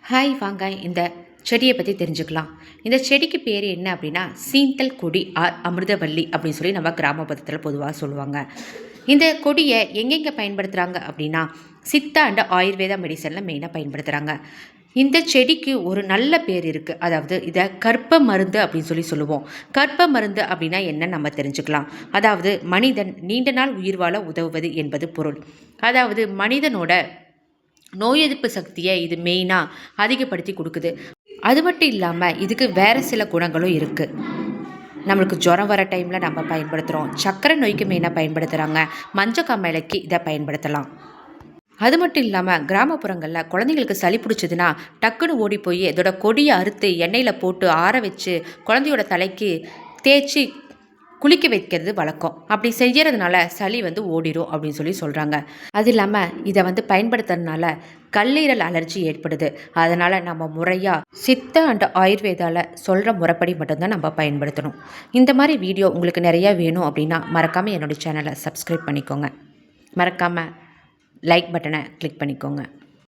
Hi வாங்க இந்த செடியை பற்றி தெரிஞ்சுக்கலாம். இந்த செடிக்கு பேர் என்ன அப்படின்னா சீந்தல் கொடி ஆர் அமிர்தவல்லி அப்படின்னு சொல்லி நம்ம கிராமப்புறத்தில் பொதுவாக சொல்லுவாங்க. இந்த கொடியை எங்கெங்கே பயன்படுத்துகிறாங்க அப்படின்னா சித்தா அண்ட் ஆயுர்வேதா மெடிசனில் மெயினாக பயன்படுத்துகிறாங்க. இந்த செடிக்கு ஒரு நல்ல பேர் இருக்குது. அதாவது இதை கற்ப மருந்து அப்படின்னு சொல்லி சொல்லுவோம். கற்ப மருந்து அப்படின்னா என்ன நம்ம தெரிஞ்சுக்கலாம். அதாவது மனிதன் நீண்ட நாள் உயிர் வாழ உதவுவது என்பது பொருள். அதாவது மனிதனோட நோய் எதிர்ப்பு சக்தியை இது மெயினாக அதிகப்படுத்தி கொடுக்குது. அது மட்டும் இல்லாமல் இதுக்கு வேறு சில குணங்களும் இருக்குது. நம்மளுக்கு ஜுரம் வர டைமில் நம்ம பயன்படுத்துகிறோம். சர்க்கரை நோய்க்கு மெயினாக பயன்படுத்துகிறாங்க. மஞ்சக்காமலைக்கு இதை பயன்படுத்தலாம். அது மட்டும் இல்லாமல் கிராமப்புறங்களில் குழந்தைங்களுக்கு சளி பிடிச்சதுன்னா டக்குன்னு ஓடி போய் இதோட கொடியை அறுத்து எண்ணெயில் போட்டு ஆற வச்சு குழந்தையோட தலைக்கு தேய்ச்சி குளிக்க வைக்கிறது வழக்கம். அப்படி செய்கிறதுனால சளி ஓடிடும் அப்படின்னு சொல்லி சொல்கிறாங்க. அது இல்லாமல் இதை பயன்படுத்துறதுனால கல்லீரல் அலர்ஜி ஏற்படுது. அதனால் நம்ம முறையாக சித்தா அண்ட் ஆயுர்வேதாவில் சொல்கிற முறைப்படி மட்டும்தான் நம்ம பயன்படுத்தணும். இந்த மாதிரி வீடியோ உங்களுக்கு நிறையா வேணும் அப்படின்னா மறக்காமல் என்னோடய சேனலை சப்ஸ்கிரைப் பண்ணிக்கோங்க. மறக்காமல் லைக் பட்டனை கிளிக் பண்ணிக்கோங்க.